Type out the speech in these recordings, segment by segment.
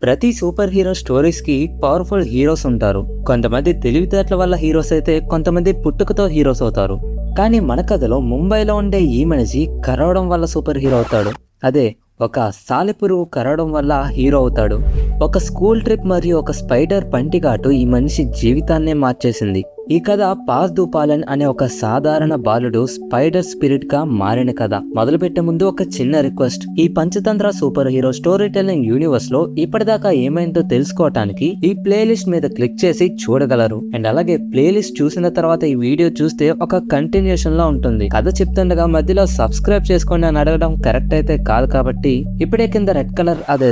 ప్రతి super hero stories కి powerful heroes ఉంటారు. కొంతమంది తెలివితేటల వల్ల హీరోస్ అయితే కొంతమంది పుట్టుకతో హీరోస్ అవుతారు. కానీ మన కథలో ముంబైలో ఉండే ఈ మనిషి కరవడం వల్ల సూపర్ హీరో అవుతాడు. అదే ఒక సాలెపురుగు కరవడం వల్ల హీరో అవుతాడు. ఒక స్కూల్ ట్రిప్ మరియు ఒక స్పైడర్ పంటిఘాటు ఈ మనిషి జీవితాన్నే మార్చేసింది. ఈ కథ పాస్ దూపాలన్ అనే ఒక సాధారణ బాలుడు స్పైడర్ స్పిరిట్ గా మారిన కథ. మొదలుపెట్టే ముందు ఒక చిన్న రిక్వెస్ట్. ఈ Panchatantra super hero story telling universe లో ఇప్పటిదాకా ఏమైందో తెలుసుకోవటానికి ఈ ప్లేలిస్ట్ మీద క్లిక్ చేసి చూడగలరు. అండ్ అలాగే ప్లేలిస్ట్ చూసిన తర్వాత ఈ వీడియో చూస్తే ఒక కంటిన్యూషన్ లో ఉంటుంది. కథ చెప్తుండగా మధ్యలో సబ్స్క్రైబ్ చేసుకోండి అని అడగడం కరెక్ట్ అయితే కాదు. కాబట్టి ఇప్పుడే కింద రెడ్ కలర్ అదే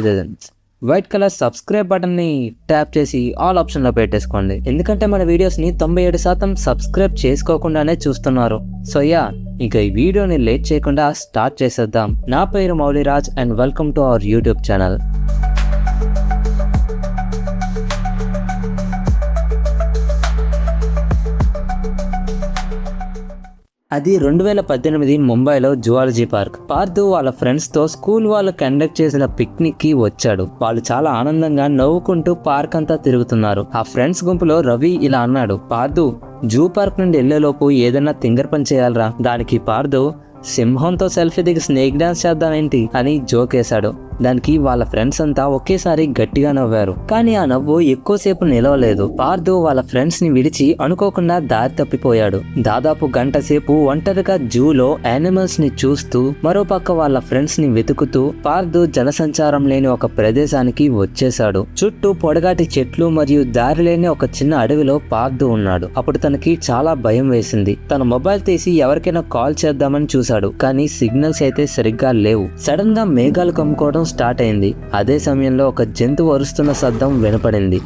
వైట్ కలర్ సబ్స్క్రైబ్ బటన్ ని ట్యాప్ చేసి ఆల్ ఆప్షన్ లో పెట్టేసుకోండి. ఎందుకంటే మన వీడియోస్ ని 97% సబ్స్క్రైబ్ చేసుకోకుండానే చూస్తున్నారు. సో ఇక ఈ వీడియోని లేట్ చేయకుండా స్టార్ట్ చేసేద్దాం. నా పేరు Mouliraj and welcome to our YouTube channel. అది 2018 ముంబైలో జువాలజీ పార్క్. పార్థు వాళ్ళ ఫ్రెండ్స్ తో స్కూల్ వాళ్ళు కండక్ట్ చేసిన పిక్నిక్ కి వచ్చాడు. వాళ్ళు చాలా ఆనందంగా నవ్వుకుంటూ పార్క్ అంతా తిరుగుతున్నారు. ఆ ఫ్రెండ్స్ గుంపులో రవి ఇలా అన్నాడు, పార్థు జూ పార్క్ నుండి వెళ్లేలోపు ఏదైనా తింగర్ పని చేయాలరా. దానికి పార్థు సింహంతో సెల్ఫీ దిగి స్నేక్ డాన్స్ చేద్దామేంటి అని జోకేశాడు. దానికి వాళ్ళ ఫ్రెండ్స్ అంతా ఒకేసారి గట్టిగా నవ్వారు. కానీ ఆ నవ్వు ఎక్కువసేపు నిలవలేదు. పార్థు వాళ్ళ ఫ్రెండ్స్ ని విడిచి అనుకోకుండా దారి తప్పిపోయాడు. దాదాపు గంట సేపు ఒంటరిగా జూలో యానిమల్స్ ని చూస్తూ మరోపక్క వాళ్ళ ఫ్రెండ్స్ ని వెతుకుతూ పార్థు జనసంచారం లేని ఒక ప్రదేశానికి వచ్చేశాడు. చుట్టూ పొడగాటి చెట్లు మరియు దారి లేని ఒక చిన్న అడవిలో పార్థు ఉన్నాడు. అప్పుడు తనకి చాలా భయం వేసింది. తన మొబైల్ తీసి ఎవరికైనా కాల్ చేద్దామని చూశాడు. కానీ సిగ్నల్స్ అయితే సరిగ్గా లేవు. సడన్ గా మేఘాలు కమ్ముకోవడం స్టార్ట్ అయింది. అదే సమయంలో ఒక జంతువు అరుస్తున్న శబ్దం వినపడింది.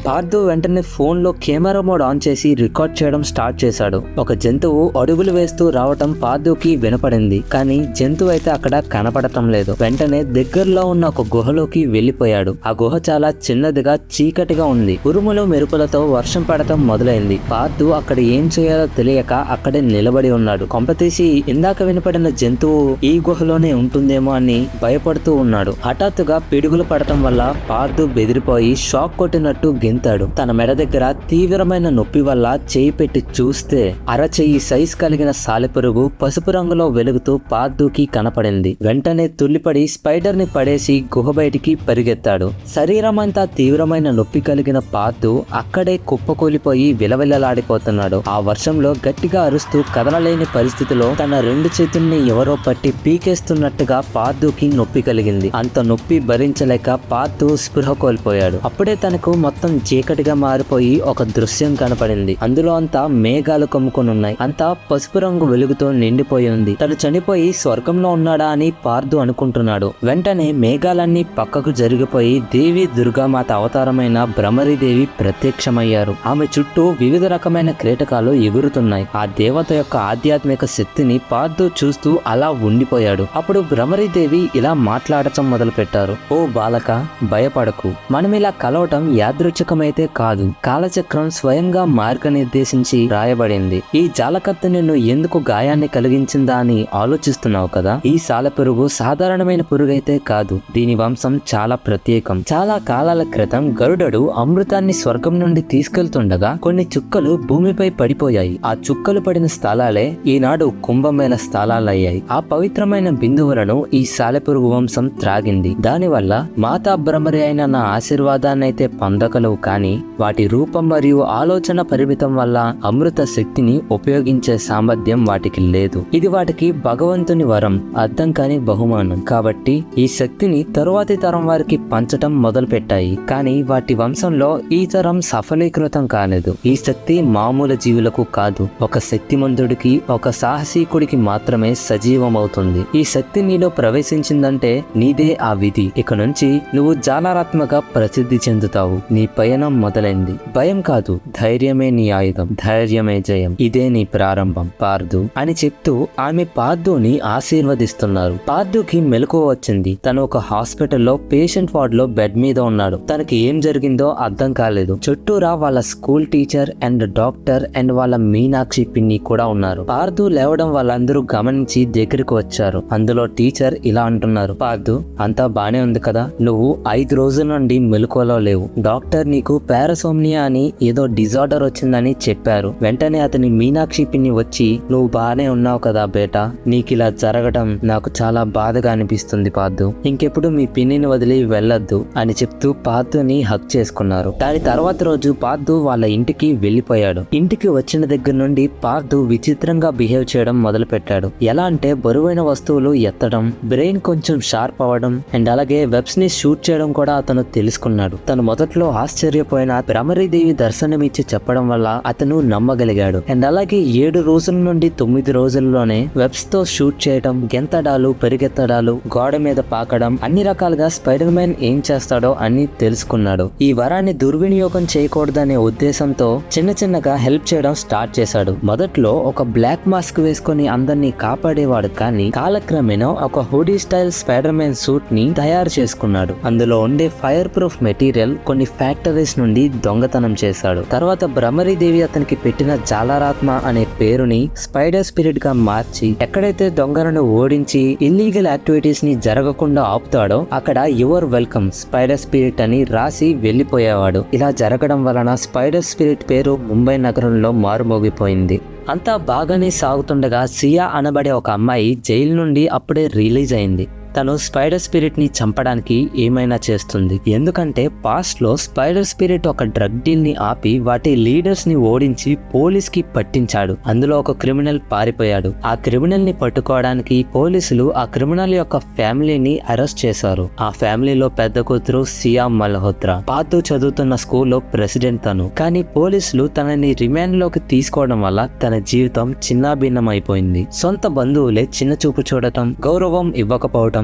పార్థు వెంటనే ఫోన్ లో కెమెరా మోడ్ ఆన్ చేసి రికార్డ్ చేయడం స్టార్ట్ చేశాడు. ఒక జంతువు అడుగులు వేస్తూ రావటం పార్థుకి వినపడింది. కానీ జంతువు అయితే అక్కడ కనపడటం లేదు. వెంటనే దగ్గరలో ఉన్న ఒక గుహలోకి వెళ్లిపోయాడు. ఆ గుహ చాలా చిన్నదిగా చీకటిగా ఉంది. ఉరుములు మెరుపులతో వర్షం పడటం మొదలైంది. పార్థు అక్కడ ఏం చేయాలో తెలియక అక్కడే నిలబడి ఉన్నాడు. కొంపతీసి ఇందాక వినపడిన జంతువు ఈ గుహలోనే ఉంటుందేమో అని భయపడుతూ ఉన్నాడు. హఠాత్తుగా పిడుగులు పడటం వల్ల పార్థు బెదిరిపోయి షాక్ కొట్టినట్టు గెంతాడు. తన మెడ దగ్గర తీవ్రమైన నొప్పి వల్ల చేయి పెట్టి చూస్తే అరచెయ్యి సైజ్ కలిగిన సాలెపురుగు పసుపు రంగులో వెలుగుతూ పార్థుకి కనపడింది. వెంటనే తుల్లిపడి స్పైడర్ ని పడేసి గుహ బయటికి పరిగెత్తాడు. శరీరమంతా తీవ్రమైన నొప్పి కలిగిన పార్థు అక్కడే కుప్పకూలిపోయి విలవిలలాడిపోతున్నాడు. ఆ వర్షంలో గట్టిగా అరుస్తూ కదలలేని పరిస్థితిలో తన 2 చేతుల్ని ఎవరో పట్టి పీకేస్తున్నట్టుగా పార్థుకి నొప్పి కలిగింది. అంత నొప్పి భరించలేక పార్థు స్పృహ కోల్పోయాడు. అప్పుడే తనకు మొత్తం చీకటిగా మారిపోయి ఒక దృశ్యం కనపడింది. అందులో అంతా మేఘాలు కమ్ముకొనున్నాయి. అంతా పసుపు రంగు వెలుగుతో నిండిపోయి ఉంది. తను చనిపోయి స్వర్గంలో ఉన్నాడా అని పార్థు అనుకుంటున్నాడు. వెంటనే మేఘాలన్నీ పక్కకు జరిగిపోయి దేవి దుర్గామాత అవతారమైన భ్రమరీదేవి ప్రత్యక్షమయ్యారు. ఆమె చుట్టూ వివిధ రకమైన క్రీటకాలు ఎగురుతున్నాయి. ఆ దేవత యొక్క ఆధ్యాత్మిక శక్తిని పార్థు చూస్తూ అలా ఉండిపోయాడు. అప్పుడు భ్రమరీదేవి ఇలా మాట్లాడటం మొదలు పెట్టారు. ఓ బాలక, భయపడకు. మనం ఇలా కలవటం యాదృచ్ఛికమైతే కాదు. కాలచక్రం స్వయంగా మార్గనిర్దేశించి రాయబడింది. ఈ జాలకత్త నిన్ను ఎందుకు గాయాన్ని కలిగించిందా అని ఆలోచిస్తున్నావు కదా. ఈ సాలెపురుగు సాధారణమైన పురుగైతే కాదు. దీని వంశం చాలా ప్రత్యేకం. చాలా కాలాల క్రితం గరుడడు అమృతాన్ని స్వర్గం నుండి తీసుకెళ్తుండగా కొన్ని చుక్కలు భూమిపై పడిపోయాయి. ఆ చుక్కలు పడిన స్థలాలే ఈనాడు కుంభమేళ స్థలాలయ్యాయి. ఆ పవిత్రమైన బిందువులను ఈ సాలెపురుగు వంశం త్రాగింది. దానివల్ల మాతా భ్రమరి అయిన నా ఆశీర్వాదాన్ని అయితే పొందగలవు. కానీ వాటి రూపం మరియు ఆలోచన పరిమితం వల్ల అమృత శక్తిని ఉపయోగించే సామర్థ్యం వాటికి లేదు. ఇది వాటికి భగవంతుని వరం, అర్థం కాని బహుమానం. కాబట్టి ఈ శక్తిని తరువాతి తరం వారికి పంచటం మొదలు పెట్టాయి. కానీ వాటి వంశంలో ఈ తరం సఫలీకృతం కాలేదు. ఈ శక్తి మామూలు జీవులకు కాదు. ఒక శక్తిమంతుడికి, ఒక సాహసీకుడికి మాత్రమే సజీవమవుతుంది. ఈ శక్తి నీలో ప్రవేశించిందంటే నీదే ఆ విధి. ఇక నుంచి నువ్వు జాలరాత్మక ప్రసిద్ధి చెందుతావు. నీపై పయనం మొదలైంది. భయం కాదు, ధైర్యమే నీ ఆయుధం, ధైర్యమే జయం, ఇదే నీ ప్రారంభం పార్దు అని చెప్తూ ఆమె పార్దుని ఆశీర్వదిస్తున్నారు. పార్దుకి మెలకువ వచ్చింది. తను ఒక హాస్పిటల్లో పేషెంట్ వార్డ్ లో బెడ్ మీద ఉన్నాడు. తనకి ఏం జరిగిందో అర్థం కాలేదు. చుట్టూరా వాళ్ళ school teacher and doctor and వాళ్ళ మీనాక్షి పిన్ని కూడా ఉన్నారు. పార్దు లేవడం వాళ్ళందరూ గమనించి దగ్గరికి వచ్చారు. అందులో టీచర్ ఇలా అంటున్నారు, పార్దు అంతా బానే ఉంది కదా, నువ్వు 5 రోజుల నుండి మెలకువలో లేవు. డాక్టర్ నీకు పారాసోమ్నియా అని ఏదో డిజార్డర్ వచ్చిందని చెప్పారు. వెంటనే అతని మీనాక్షి పిన్ని వచ్చి, నువ్వు బానే ఉన్నావు కదా బేటా, నీకిలా జరగడం నాకు చాలా బాధగా అనిపిస్తుంది పార్దు, ఇంకెప్పుడు మీ పిన్నిని వదిలి వెళ్ళొద్దు అని చెప్తూ పార్దుని హక్ చేసుకున్నారు. దాని తర్వాత రోజు పార్దు వాళ్ళ ఇంటికి వెళ్లిపోయాడు. ఇంటికి వచ్చిన దగ్గర నుండి పార్దు విచిత్రంగా బిహేవ్ చేయడం మొదలు పెట్టాడు. ఎలా అంటే బరువైన వస్తువులు ఎత్తడం, బ్రెయిన్ కొంచెం షార్ప్ అవ్వడం అండ్ అలాగే వెబ్స్ ని షూట్ చేయడం కూడా అతను తెలుసుకున్నాడు. తను మొదట్లో ఆశ్చర్యపోయిన భ్రమరీదేవి దర్శనమిచ్చి చెప్పడం వల్ల అతను నమ్మగలిగాడు. అండ్ అలాగే 7 రోజుల నుండి 9 రోజుల్లోనే వెబ్స్ తో షూట్ చేయడం, గెంతడాలు, పరిగెత్తడాలు, గోడ మీద పాకడం, అన్ని రకాలుగా స్పైడర్ మ్యాన్ ఏం చేస్తాడో అని తెలుసుకున్నాడు. ఈ వరాన్ని దుర్వినియోగం చేయకూడదనే ఉద్దేశంతో చిన్న చిన్నగా హెల్ప్ చేయడం స్టార్ట్ చేశాడు. మొదట్లో ఒక బ్లాక్ మాస్క్ వేసుకుని అందరినీ కాపాడేవాడు, కానీ కాలక్రమేణా ఒక hoodie style spider man suit ని తయారు చేసుకున్నాడు. అందులో ఉండే ఫైర్ ప్రూఫ్ మెటీరియల్ కొన్ని ఫ్యాక్టరీస్ నుండి దొంగతనం చేశాడు. తర్వాత భ్రమరీదేవి అతనికి పెట్టిన జాలారాత్మ అనే పేరుని స్పైడర్ స్పిరిట్ గా మార్చి ఎక్కడైతే దొంగలను ఓడించి ఇల్లీగల్ యాక్టివిటీస్ ని జరగకుండా ఆపుతాడో అక్కడ యువర్ వెల్కమ్ స్పైడర్ స్పిరిట్ అని రాసి వెళ్లిపోయేవాడు. ఇలా జరగడం వలన స్పైడర్ స్పిరిట్ పేరు ముంబై నగరంలో మారుమోగిపోయింది. అంతా బాగానే సాగుతుండగా సియా అనబడే ఒక అమ్మాయి జైలు నుండి అప్పుడే రిలీజ్ అయింది. తను స్పైడర్ స్పిరిట్ ని చంపడానికి ఏమైనా చేస్తుంది. ఎందుకంటే పాస్ట్ లో స్పైడర్ స్పిరిట్ ఒక డ్రగ్ డీల్ ని ఆపి వాటి లీడర్స్ ని ఓడించి పోలీస్ కి పట్టించాడు. అందులో ఒక క్రిమినల్ పారిపోయాడు. ఆ క్రిమినల్ ని పట్టుకోవడానికి పోలీసులు ఆ క్రిమినల్ యొక్క ఫ్యామిలీని అరెస్ట్ చేశారు. ఆ ఫ్యామిలీలో పెద్ద కూతురు సియా మల్హోత్రా. పార్దు చదువుతున్న స్కూల్లో ప్రెసిడెంట్ తను. కానీ పోలీసులు తనని రిమాండ్ లోకి తీసుకోవడం వల్ల తన జీవితం చిన్నాభిన్నం అయిపోయింది. సొంత బంధువులే చిన్న చూపు చూడటం, గౌరవం ఇవ్వకపోవటం.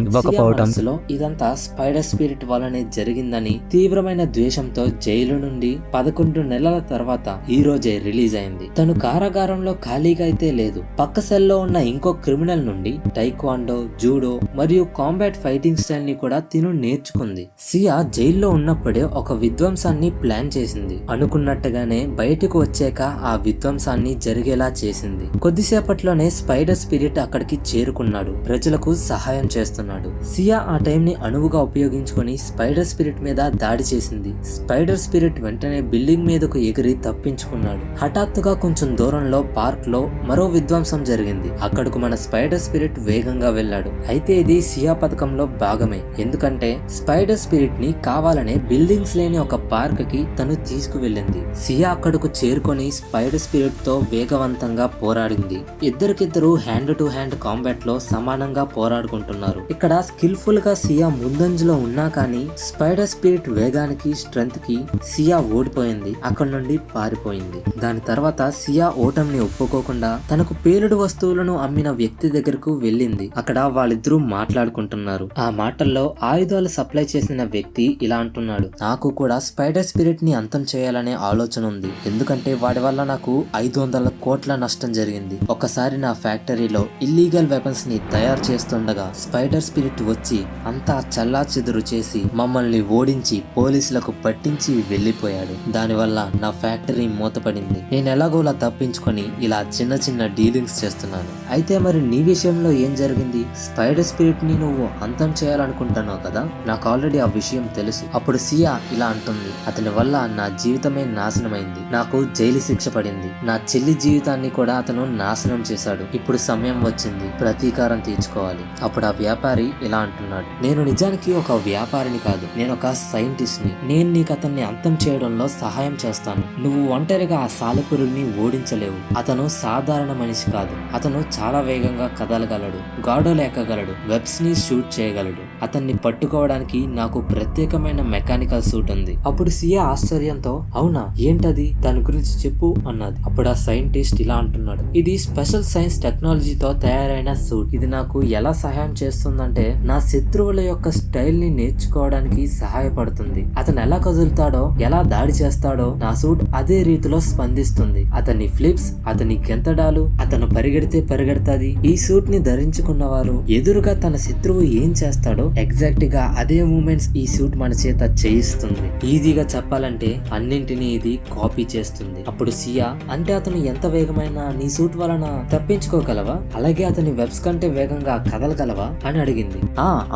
ఇదంతా స్పైడర్ స్పిరిట్ వల్లనే జరిగిందని తీవ్రమైన ద్వేషంతో జైలు నుండి 11 నెలల తర్వాత ఈ రోజే రిలీజ్ అయింది. తను కారాగారంలో ఖాళీగా అయితే లేదు. పక్క సెల్లో ఉన్న ఇంకో క్రిమినల్ నుండి టైక్వాండో, జూడో మరియు కాంబాట్ ఫైటింగ్ స్టైల్ ని కూడా తిను నేర్చుకుంది. సియా జైల్లో ఉన్నప్పుడే ఒక విధ్వంసాన్ని ప్లాన్ చేసింది. అనుకున్నట్టుగానే బయటకు వచ్చాక ఆ విధ్వంసాన్ని జరిగేలా చేసింది. కొద్దిసేపట్లోనే స్పైడర్ స్పిరిట్ అక్కడికి చేరుకున్నాడు. ప్రజలకు సహాయం చేస్తున్నాడు. సియా ఆ టైం ని అణువుగా ఉపయోగించుకొని స్పైడర్ స్పిరిట్ మీద దాడి చేసింది. స్పైడర్ స్పిరిట్ వెంటనే బిల్డింగ్ మీదకు ఎగిరి తప్పించుకున్నాడు. హఠాత్తుగా కొంచెం దూరంలో పార్క్ లో మరో విధ్వంసం జరిగింది. అక్కడకు మన స్పైడర్ స్పిరిట్ వేగంగా వెళ్ళాడు. అయితే ఇది సియా పథకంలో భాగమే. ఎందుకంటే స్పైడర్ స్పిరిట్ ని కావాలనే బిల్డింగ్స్ లేని ఒక పార్క్ కి తను తీసుకువెళ్ళింది. సియా అక్కడకు చేరుకొని స్పైడర్ స్పిరిట్ తో వేగవంతంగా పోరాడింది. ఇద్దరికిద్దరు హ్యాండ్ టు హ్యాండ్ కాంబాట్ లో సమానంగా పోరాడుకుంటున్నారు. ఇక్కడ స్కిల్ఫుల్ గా సియా ముందంజలో ఉన్నా కానీ స్పైడర్ స్పిరిట్ వేగానికి, స్ట్రెంత్ కి సియా ఓడిపోయింది. అక్కడ నుండి పారిపోయింది. దాని తర్వాత సియా ఓటమిని ఒప్పుకోకుండా తనకు పేలుడు వస్తువులను అమ్మిన వ్యక్తి దగ్గరకు వెళ్ళింది. అక్కడ వాళ్ళిద్దరూ మాట్లాడుకుంటున్నారు. ఆ మాటల్లో ఆయుధాలు సప్లై చేసిన వ్యక్తి ఇలా అంటున్నాడు, నాకు కూడా స్పైడర్ స్పిరిట్ ని అంతం చేయాలనే ఆలోచన ఉంది. ఎందుకంటే వాడి వల్ల నాకు 500 కోట్ల నష్టం జరిగింది. ఒకసారి నా ఫ్యాక్టరీలో ఇల్లీగల్ వెపన్స్ ని తయారు చేస్తుండగా స్పైడర్ స్పిరిట్ వచ్చి అంతా చల్లా చెదురు చేసి మమ్మల్ని ఓడించి పోలీసులకు పట్టించి వెళ్లిపోయాడు. దానివల్ల నా ఫ్యాక్టరీ మూతపడింది. నేను ఎలాగోలా తప్పించుకొని ఇలా చిన్న చిన్న డీలింగ్స్ చేస్తున్నాను. అయితే మరి నీ విషయంలో ఏం జరిగింది? స్పైడర్ స్పిరిట్ ని నువ్వు అంతం చేయాలనుకుంటున్నావు కదా, నాకు ఆల్రెడీ ఆ విషయం తెలుసు. అప్పుడు సియా ఇలా అంటుంది, అతని వల్ల నా జీవితమే నాశనమైంది. నాకు జైలు శిక్ష పడింది. నా చెల్లి జీవితాన్ని కూడా అతను నాశనం చేశాడు. ఇప్పుడు సమయం వచ్చింది ప్రతీకారం తీర్చుకోవాలి. అప్పుడు ఆ వ్యాపారి ఇలా అంటున్నాడు, నేను నిజానికి ఒక వ్యాపారిని కాదు, నేను ఒక సైంటిస్ట్ ని. నేను నీకు అతన్ని అంతం చేయడంలో సహాయం చేస్తాను. నువ్వు ఒంటరిగా ఆ సాలెపురుగుని ఓడించలేవు. అతను సాధారణ మనిషి కాదు. అతను చాలా వేగంగా కదలగలడు, గాడోలు ఎక్కగలడు, వెబ్స్ ని షూట్ చేయగలడు. అతన్ని పట్టుకోవడానికి నాకు ప్రత్యేకమైన మెకానికల్ సూట్ ఉంది. అప్పుడు సియా ఆశ్చర్యంతో, అవునా, ఏంటది, దాని గురించి చెప్పు అన్నది. అప్పుడు ఆ సైంటిస్ట్ ఇలా అంటున్నాడు, ఇది స్పెషల్ సైన్స్ టెక్నాలజీతో తయారైన సూట్. ఇది నాకు ఎలా సహాయం చేస్తుందంటే చేస్తుందంటే నా శత్రువుల యొక్క స్టైల్ ని నేర్చుకోవడానికి సహాయపడుతుంది. అతను ఎలా కదులుతాడో, ఎలా దాడి చేస్తాడో నా సూట్ అదే రీతిలో స్పందిస్తుంది. అతని ఫ్లిప్స్, అతని గెంతడాలు, అతను పరిగెడితే పరిగెడతాది. ఈ సూట్ ని ధరించుకున్న వారు ఎదురుగా తన శత్రువు ఏం చేస్తాడో ఎగ్జాక్ట్ గా అదే మూమెంట్స్ ఈ సూట్ మన చేత చేయిస్తుంది. ఈజీగా చెప్పాలంటే అన్నింటినీ ఇది కాపీ చేస్తుంది. అప్పుడు సియా, అంటే అతను ఎంత వేగమైన నీ సూట్ వలన తప్పించుకోగలవా, అలాగే అతని వెబ్స్ కంటే వేగంగా కదలగలవా అని అడిగింది.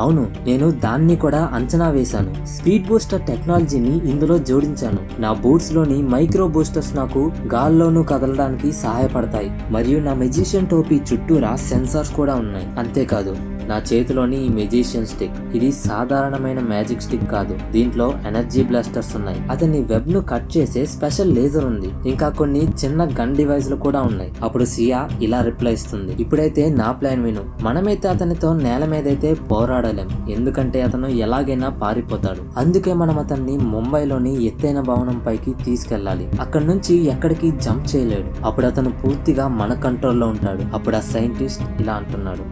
అవును, నేను దాన్ని కూడా అంచనా వేశాను. స్పీడ్ బూస్టర్ టెక్నాలజీని ఇందులో జోడించాను. నా బూట్స్ లోని మైక్రో బూస్టర్స్ నాకు గాల్లోనూ కదలడానికి సహాయపడతాయి, మరియు నా మెజిషియన్ టోపీ చుట్టూరా సెన్సార్స్ కూడా ఉన్నాయి. అంతేకాదు, నా చేతిలోని ఈ మెజిషియన్ స్టిక్, ఇది సాధారణమైన మ్యాజిక్ స్టిక్ కాదు. దీంట్లో ఎనర్జీ బ్లాస్టర్స్ ఉన్నాయి. అతని వెబ్ ను కట్ చేసే స్పెషల్ లేజర్ ఉంది. ఇంకా కొన్ని చిన్న గన్ డివైస్ లు కూడా ఉన్నాయి. అప్పుడు సియా ఇలా రిప్లై ఇస్తుంది, ఇప్పుడైతే నా ప్లాన్ విను. మనమైతే అతనితో నేల మీదైతే పోరాడలేం, ఎందుకంటే అతను ఎలాగైనా పారిపోతాడు. అందుకే మనం అతన్ని ముంబైలోని ఎత్తైన భవనం పైకి తీసుకెళ్లాలి. అక్కడి నుంచి ఎక్కడికి జంప్ చేయలేడు. అప్పుడు అతను పూర్తిగా మన కంట్రోల్లో ఉంటాడు. అప్పుడు ఆ సైంటిస్ట్ ఇలా అంటున్నాడు,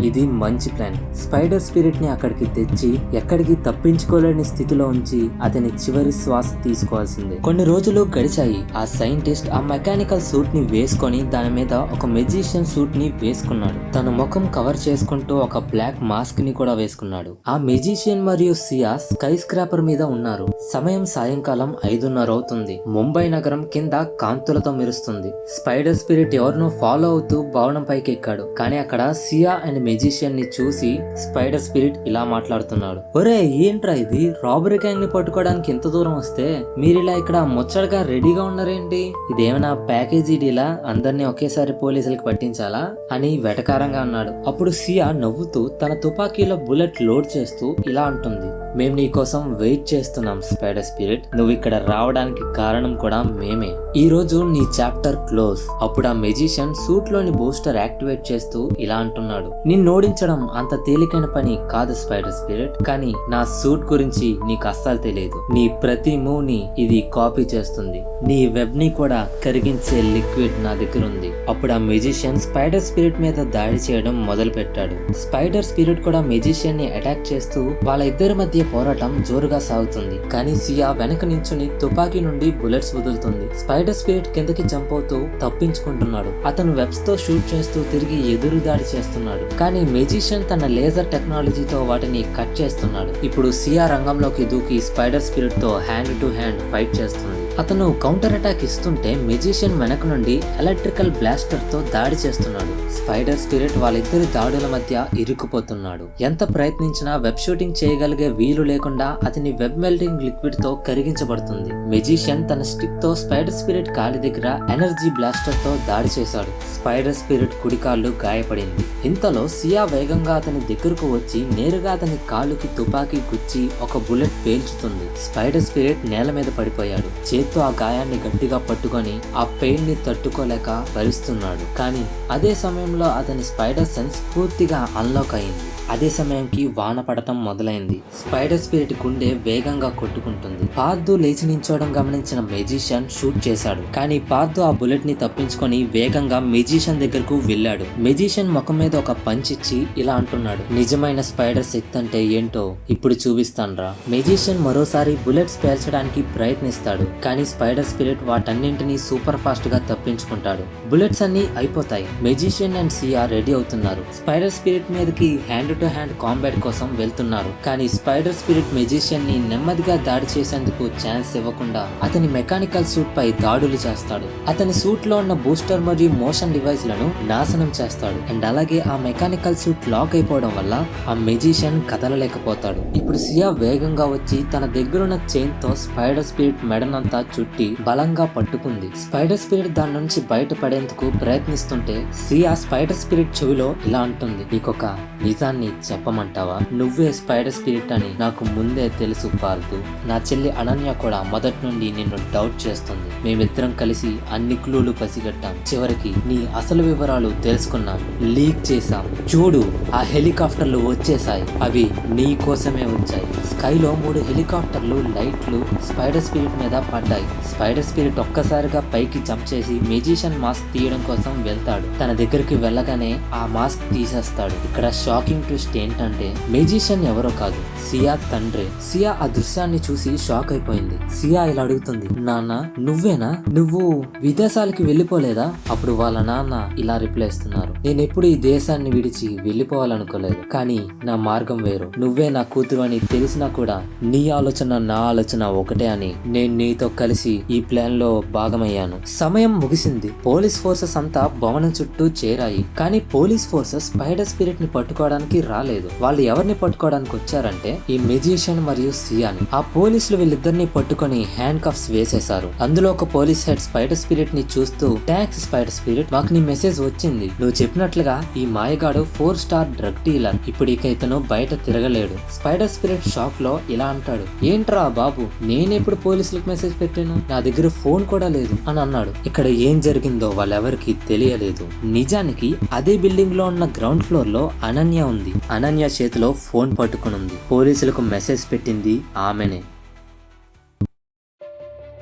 ఇది మంచి ప్లాన్. స్పైడర్ స్పిరిట్ ని అక్కడికి తెచ్చి ఎక్కడికి తప్పించుకోలేని స్థితిలో ఉంచి అతని చివరి శ్వాస తీసుకోవాల్సిందే. కొన్ని రోజులు గడిచాయి. ఆ సైంటిస్ట్ ఆ మెకానికల్ సూట్ ని వేసుకొని దాని మీద ఒక మెజిషియన్ సూట్ ని వేసుకున్నాడు. తన ముఖం కవర్ చేసుకుంటూ ఒక బ్లాక్ మాస్క్ ని కూడా వేసుకున్నాడు. ఆ మెజిషియన్ మరియు సియా స్కై స్క్రాపర్ మీద ఉన్నారు. సమయం సాయంకాలం 5:30 అవుతుంది. ముంబై నగరం కింద కాంతులతో మెరుస్తుంది. స్పైడర్ స్పిరిట్ ఎవరినో ఫాలో అవుతూ భవనం పైకి ఎక్కాడు. కానీ అక్కడ సియా అండ్ మెజిషియన్ ని చూసి స్పైడర్ స్పిరిట్ ఇలా మాట్లాడుతున్నాడు, ఒరే ఏంట్రా ఇది, రాబరీ గ్యాంగ్ ని పట్టుకోవడానికి ఎంత దూరం వస్తే మీరిలా ఇక్కడ ముచ్చటగా రెడీగా ఉన్నారేంటి? ఇదేమైనా ప్యాకేజీ డీలా, అందరినీ ఒకేసారి పోలీసులకు పట్టించాలా అని వెటకారంగా అన్నాడు. అప్పుడు సియా నవ్వుతూ తన తుపాకీలో బుల్లెట్ లోడ్ చేస్తూ ఇలా అంటుంది, మేము నీ కోసం వెయిట్ చేస్తున్నాం స్పైడర్ స్పిరిట్. నువ్వు ఇక్కడ రావడానికి కారణం కూడా మేమే. ఈ రోజు నీ చాప్టర్ క్లోజ్. అప్పుడు ఆ మెజిషియన్ సూట్ లోని బూస్టర్ యాక్టివేట్ చేస్తూ ఇలా అంటున్నాడు, నిన్ను ఓడించడం అంత తేలికైన పని కాదు స్పైడర్ స్పిరిట్, కానీ నా సూట్ గురించి నీకు అస్సలు తెలియదు. నీ ప్రతి మూవ్ ని ఇది కాపీ చేస్తుంది. నీ వెబ్ ని కూడా కరిగించే లిక్విడ్ నా దగ్గర ఉంది. అప్పుడు ఆ మెజిషియన్ స్పైడర్ స్పిరిట్ మీద దాడి చేయడం మొదలు పెట్టాడు. స్పైడర్ స్పిరిట్ కూడా మెజిషియన్ ని అటాక్ చేస్తూ వాళ్ళ ఇద్దరి మధ్య పోరాటం జోరుగా సాగుతుంది. కానీ సియా వెనక నించుని తుపాకీ నుండి బుల్లెట్స్ వదులుతుంది. స్పైడర్ స్పిరిట్ కిందకి జంప్ అవుతూ తప్పించుకుంటున్నాడు. అతను వెబ్స్ తో షూట్ చేస్తూ తిరిగి ఎదురు దాడి చేస్తున్నాడు. కానీ మెజిషియన్ తన లేజర్ టెక్నాలజీతో వాటిని కట్ చేస్తున్నాడు. ఇప్పుడు సియా రంగంలోకి దూకి స్పైడర్ స్పిరిట్ తో హ్యాండ్ టు హ్యాండ్ ఫైట్ చేస్తుంది. అతను కౌంటర్ అటాక్ ఇస్తుంటే మెజిషియన్ వెనక నుండి ఎలక్ట్రికల్ బ్లాస్టర్ తో దాడి చేస్తున్నాడు. స్పైడర్ స్పిరిట్ వాళ్ళిద్దరి దాడుల మధ్య ఇరుక్కుపోతున్నాడు. ఎంత ప్రయత్నించినా వెబ్ షూటింగ్ చేయగలిగే వీలు లేకుండా అతని వెబ్ మెల్టింగ్ లిక్విడ్ తో కరిగించబడుతుంది. మెజిషియన్ తన స్టిక్ తో స్పైడర్ స్పిరిట్ కాలి దగ్గర ఎనర్జీ బ్లాస్టర్ తో దాడి చేశాడు. స్పైడర్ స్పిరిట్ కుడి కాళ్ళు గాయపడింది. ఇంతలో సియా వేగంగా అతని దగ్గరకు వచ్చి నేరుగా అతని కాలుకి తుపాకీ గుచ్చి ఒక బుల్లెట్ పేల్చుతుంది. స్పైడర్ స్పిరిట్ నేల మీద పడిపోయాడు. చేత్తో ఆ గాయాన్ని గట్టిగా పట్టుకొని ఆ పెయిన్ ని తట్టుకోలేక భరిస్తున్నాడు. కానీ అదే సమయంలో అతని స్పైడర్ సెన్స్ పూర్తిగా అన్లాక్ అయింది. అదే సమయంకి వాన పడటం మొదలైంది. స్పైడర్ స్పిరిట్ గుండె వేగంగా కొట్టుకుంటుంది. పార్దు లేచి నించోవడం గమనించిన మెజిషియన్ షూట్ చేశాడు. కానీ పార్దు ఆ బుల్లెట్ ని తప్పించుకొని వేగంగా మెజిషియన్ దగ్గరకు వెళ్ళాడు. మెజిషియన్ ముఖం మీద ఒక పంచ్ ఇచ్చి ఇలా అంటున్నాడు, నిజమైన స్పైడర్ శక్తి అంటే ఏంటో ఇప్పుడు చూపిస్తాన్రా. మెజిషియన్ మరోసారి బుల్లెట్స్ పేల్చడానికి ప్రయత్నిస్తాడు. కానీ స్పైడర్ స్పిరిట్ వాటన్నింటినీ సూపర్ ఫాస్ట్ గా తప్పించుకుంటాడు. బుల్లెట్స్ అన్ని అయిపోతాయి. మెజిషియన్ అండ్ సియా రెడీ అవుతున్నారు. స్పైడర్ స్పిరిట్ మీదకి హ్యాండ్ టు హ్యాండ్ కాంబాట్ కోసం వెళ్తున్నారు. కానీ స్పైడర్ స్పిరిట్ మెజిషియన్ ని నెమ్మదిగా దాడి చేసేందుకు ఛాన్స్ ఇవ్వకుండా అతని మెకానికల్ సూట్ పై దాడులు చేస్తాడు. అతని సూట్ లో ఉన్న బూస్టర్ మరియు మోషన్ డివైస్ లను నాశనం చేస్తాడు. అండ్ అలాగే ఆ మెకానికల్ సూట్ లాక్ అయిపోవడం వల్ల ఆ మెజిషియన్ కదలలేకపోతాడు. ఇప్పుడు సియా వేగంగా వచ్చి తన దగ్గరున్న చైన్ తో స్పైడర్ స్పిరిట్ మెడనంతా చుట్టి బలంగా పట్టుకుంది. స్పైడర్ స్పిరిట్ దాని నుంచి బయటపడేందుకు ప్రయత్నిస్తుంటే సియా స్పైడర్ స్పిరిట్ చెవిలో ఇలా అంటుంది, నీకొక నిజాన్ని చెప్పమంటావా? నువ్వే స్పైడర్ స్పిరిట్ అని నాకు ముందే తెలుసు పార్దు. నా చెల్లి అనన్య కూడా మొదటి నుండి నిన్ను డౌట్ చేస్తుంది. మేమిద్దరం కలిసి అన్ని క్లూలు పసిగట్టాం. చివరికి నీ అసలు వివరాలు తెలుసుకున్నాం, లీక్ చేశాం. చూడు, ఆ హెలికాప్టర్లు వచ్చేసాయి. అవి నీ కోసమే వచ్చాయి. స్కైలో 3 హెలికాప్టర్లు లైట్లు స్పైడర్ స్పిరిట్ మీద పడ్డాయి. స్పైడర్ స్పిరిట్ ఒక్కసారిగా పైకి జంప్ చేసి మెజిషియన్ మాస్క్ తీయడం కోసం వెళ్తాడు. తన దగ్గరికి వెళ్ళగానే ఆ మాస్క్ తీసేస్తాడు. ఇక్కడ షాకింగ్ ట్విస్ట్ ఏంటంటే మెజిషియన్ ఎవరో కాదు, సియా తండ్రి. సియా ఆ దృశ్యాన్ని చూసి షాక్ అయిపోయింది. సియా ఇలా అడుగుతుంది, నాన్న నువ్వేనా? నువ్వు విదేశాలకి వెళ్ళిపోలేదా? అప్పుడు వాళ్ళ నాన్న ఇలా రిప్లై ఇస్తున్నారు, నేను ఎప్పుడు ఈ దేశాన్ని విడిచి వెళ్ళిపోవాలనుకోలేదు, కానీ నా మార్గం వేరు. నువ్వే నా కూతురు అని తెలిసినా కూడా నీ ఆలోచన నా ఆలోచన ఒకటే అని నేను నీతో కలిసి ఈ ప్లాన్ లో భాగమయ్యాను. సమయం ముగిసింది. పోలీస్ ఫోర్సెస్ అంతా భవనం చుట్టూ చేరాయి. కానీ పోలీస్ ఫోర్సెస్ స్పైడర్ స్పిరిట్ ని పట్టుకోవడానికి రాలేదు. వాళ్ళు ఎవరిని పట్టుకోవడానికి వచ్చారంటే ఈ మెజిషియన్ మరియు సియాని. ఆ పోలీసులు వీళ్ళిద్దరిని పట్టుకొని హ్యాండ్ కఫ్స్ వేసేశారు. అందులో ఒక పోలీస్ హెడ్ స్పైడర్ స్పిరిట్ ని చూస్తూ, థాంక్స్ స్పైడర్ స్పిరిట్, మాకు నీ మెసేజ్ వచ్చింది. నువ్వు చెప్పినట్లుగా ఈ మాయగాడు 4 స్టార్ డ్రగ్ డీలర్. ఇప్పుడు ఇక ఇతను బయట తిరగలేడు. స్పైడర్ స్పిరిట్ షాక్ లో ఇలా అంటాడు, ఏంట్రా బాబు, నేనెప్పుడు పోలీసులకు మెసేజ్ పెట్టాను? నా దగ్గర ఫోన్ కూడా లేదు అని అన్నాడు. ఇక్కడ ఏం జరిగిందో వాళ్ళెవరికి తెలియలేదు. నిజానికి అదే బిల్డింగ్ లో ఉన్న గ్రౌండ్ ఫ్లోర్ లో అనన్య ఉంది. అనన్య చేతిలో ఫోన్ పట్టుకుని ఉంది. పోలీసులకు మెసేజ్ పెట్టింది ఆమెనే.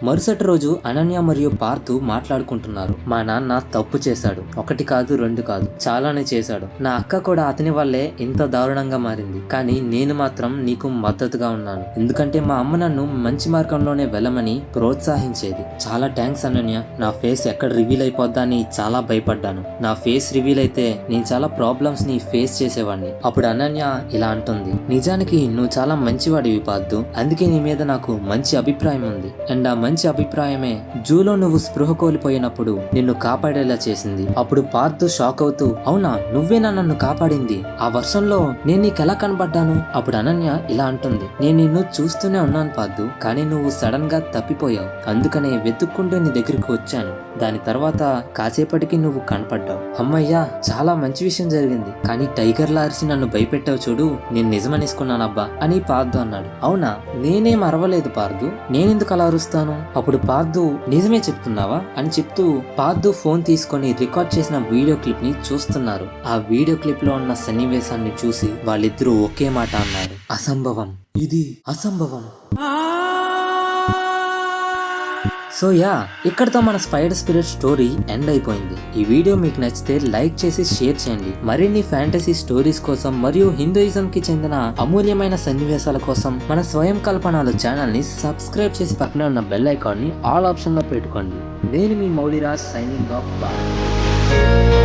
మరుసటి రోజు అనన్య మరియు పార్థు మాట్లాడుకుంటున్నారు. మా నాన్న తప్పు చేశాడు. 1 కాదు 2 కాదు, చాలానే చేశాడు. నా అక్క కూడా అతని వల్లే ఇంత దారుణంగా మారింది. కానీ నేను మాత్రం నీకు మద్దతుగా ఉన్నాను. ఎందుకంటే మా అమ్మ నన్ను మంచి మార్గంలోనే వెళ్ళమని ప్రోత్సహించేది. చాలా థ్యాంక్స్ అనన్య. నా ఫేస్ ఎక్కడ రివీల్ అయిపోద్దా అని చాలా భయపడ్డాను. నా ఫేస్ రివీల్ అయితే నేను చాలా ప్రాబ్లమ్స్ ని ఫేస్ చేసేవాడిని. అప్పుడు అనన్య ఇలా అంటుంది, నిజానికి నువ్వు చాలా మంచివాడివి పార్థు. అందుకే నీ మీద నాకు మంచి అభిప్రాయం ఉంది. అండ్ ఆ మంచి అభిప్రాయమే జూలో నువ్వు స్పృహ కోల్పోయినప్పుడు నిన్ను కాపాడేలా చేసింది. అప్పుడు పార్థు షాక్ అవుతూ, అవునా, నువ్వేనా నన్ను కాపాడింది? ఆ వర్షంలో నేను నీకెలా కనబడ్డాను? అప్పుడు అనన్య ఇలా అంటుంది, నేను నిన్ను చూస్తూనే ఉన్నాను పార్థు, కానీ నువ్వు సడన్ గా తప్పిపోయావు. అందుకనే వెతుక్కుంటూ నీ దగ్గరికి వచ్చాను. దాని తర్వాత కాసేపటికి నువ్వు కనపడ్డావు. అమ్మయ్యా, చాలా మంచి విషయం జరిగింది. కానీ టైగర్ లా అరిచి నన్ను భయపెట్టావు చూడు, నేను నిజమనేసుకున్నానబ్బా అని పార్థు అన్నాడు. అవునా, నేనేం అరవలేదు పార్థు, నేనెందుకు అలా అరుస్తాను? అప్పుడు పార్థు, నిజమే చెప్తున్నావా అని చెప్తూ పార్థు ఫోన్ తీసుకొని రికార్డ్ చేసిన వీడియో క్లిప్ ని చూస్తున్నారు. ఆ వీడియో క్లిప్ లో ఉన్న సన్నివేశాన్ని చూసి వాళ్ళిద్దరూ ఒకే మాట అన్నారు, అసంభవం, ఇది అసంభవం. సో ఇక్కడతో మన స్పైడర్ స్పిరిట్ స్టోరీ ఎండ్ అయిపోయింది. ఈ వీడియో మీకు నచ్చితే లైక్ చేసి షేర్ చేయండి. మరిన్ని ఫ్యాంటసీ స్టోరీస్ కోసం మరియు హిందూయిజం కి చెందిన అమూల్యమైన సన్నివేశాల కోసం మన స్వయం కల్పనలు ఛానల్ ని సబ్స్క్రైబ్ చేసి పక్కనే ఉన్న బెల్ ఐకాన్ ని ఆల్ ఆప్షన్ లో పెట్టుకోండి. నేను మీ మౌలిరాజ్, సైనింగ్ ఆఫ్. బాయ్.